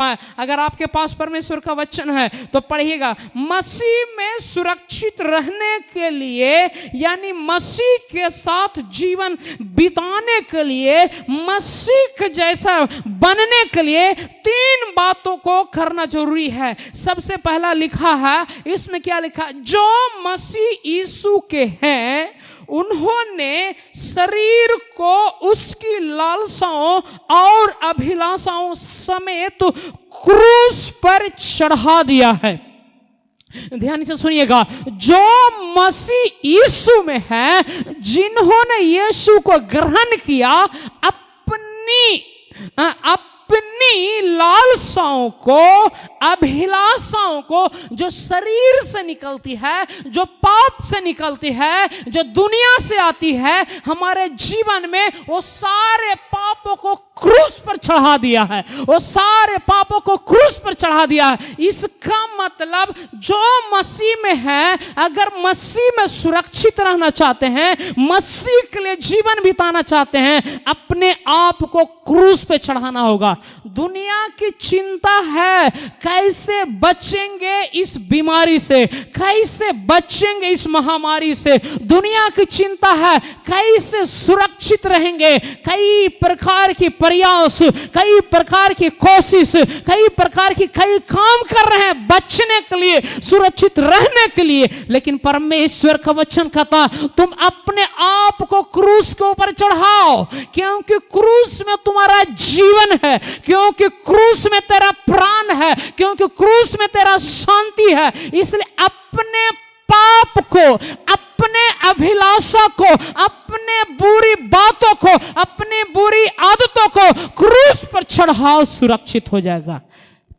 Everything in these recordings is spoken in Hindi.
अगर आपके पास परमेश्वर का वचन है तो पढ़िएगा। मसीह में सुरक्षित रहने के लिए यानी मसीह के साथ जीवन बिताने के लिए, मसीह के जैसा बनने के लिए 3 बातों को करना जरूरी है। सबसे पहला लिखा है, इसमें क्या लिखा है? जो मसीह यीशु के हैं उन्होंने शरीर को उसकी लालसाओं और अभिलाषाओं समेत क्रूस पर चढ़ा दिया है। ध्यान से सुनिएगा, जो मसीह यीशु में है, जिन्होंने यीशु को ग्रहण किया, अपनी लालसाओं को, अभिलाषाओं को, जो शरीर से निकलती है, जो पाप से निकलती है, जो दुनिया से आती है हमारे जीवन में, वो सारे पापों को क्रूस पर चढ़ा दिया है। वो सारे पापों को क्रूस पर चढ़ा दिया है। इसका मतलब जो मसीह में है, अगर मसीह में सुरक्षित रहना चाहते हैं, मसीह के लिए जीवन बिताना चाहते हैं, अपने आप को क्रूस पे चढ़ाना होगा। दुनिया की चिंता है कैसे बचेंगे इस बीमारी से, कैसे बचेंगे इस महामारी से। दुनिया की चिंता है कैसे सुरक्षित रहेंगे। कई प्रकार की प्रयास, कई प्रकार की कोशिश, कई प्रकार की कई काम कर रहे हैं बचने के लिए, सुरक्षित रहने के लिए, लेकिन परमेश्वर का वचन कहता तुम अपने आप को क्रूस के ऊपर चढ़ाओ, क्योंकि क्रूस में तुम्हारा जीवन है, क्योंकि क्रूस में तेरा प्राण है, क्योंकि क्रूस में तेरा शांति है। इसलिए अपने पाप को, अपने अभिलाषा को, अपने बुरी बातों को, अपने बुरी आदतों को क्रूस पर चढ़ाओ, सुरक्षित हो जाएगा।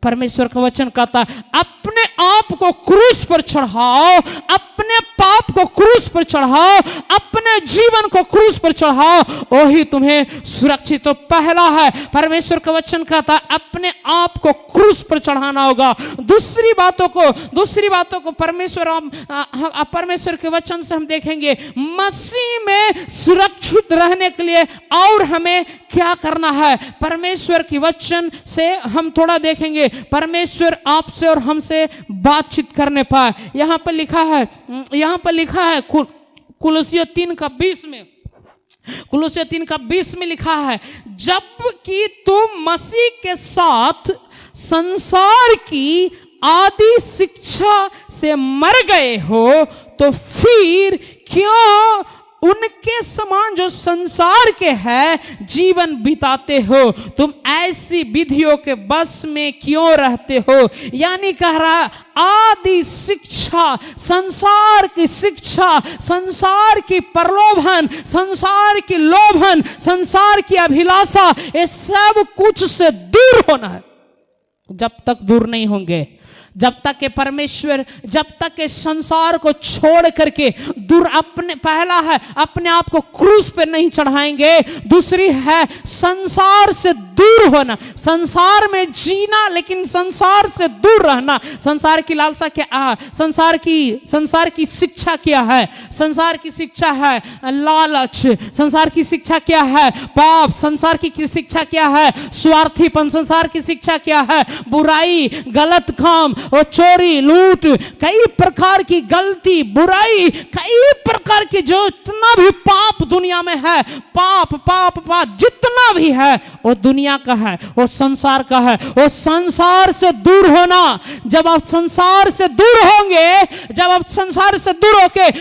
परमेश्वर का वचन कहता है अपने आप को क्रूस पर चढ़ाओ, अपने पाप को क्रूस पर चढ़ाओ, अपने जीवन को क्रूस पर चढ़ाओ, वही तुम्हें सुरक्षित। तो पहला है, परमेश्वर का वचन कहता है अपने आप को क्रूस पर चढ़ाना होगा। दूसरी बातों को परमेश्वर के वचन से हम देखेंगे, मसीह में सुरक्षित रहने के लिए और हमें क्या करना है। परमेश्वर के वचन से हम थोड़ा देखेंगे, परमेश्वर आपसे और हमसे बातचीत करने पाए। यहाँ पर लिखा है कुलुस्सियों 3:20 में, कुलुस्सियों 3:20 में लिखा है, जबकि तुम मसीह के साथ संसार की आदि शिक्षा से मर गए हो, तो फिर क्यों उनके समान जो संसार के हैं जीवन बिताते हो? तुम ऐसी विधियों के बस में क्यों रहते हो? यानी कह रहा आदि शिक्षा, संसार की शिक्षा, संसार की प्रलोभन, संसार की लोभन, संसार की अभिलाषा, ये सब कुछ से दूर होना है। जब तक दूर नहीं होंगे, जब तक के परमेश्वर, जब तक के संसार को छोड़ करके दूर, पहला है अपने आप को क्रूस पे नहीं चढ़ाएंगे, दूसरी है संसार से दूर होना, संसार में जीना लेकिन संसार से दूर रहना। संसार की लालसा क्या, संसार की शिक्षा क्या है? संसार की शिक्षा है लालच, संसार की शिक्षा क्या है? पाप, संसार की शिक्षा क्या है? स्वार्थीपन, संसार की शिक्षा क्या है? बुराई, गलत काम और चोरी, लूट, कई प्रकार की गलती, बुराई, कई प्रकार की जो इतना भी पाप दुनिया में है, पाप जितना भी है वो दुनिया का है, वो संसार का है। वो संसार से दूर होना। जब आप संसार से दूर होंगे, जब आप संसार से दूर होके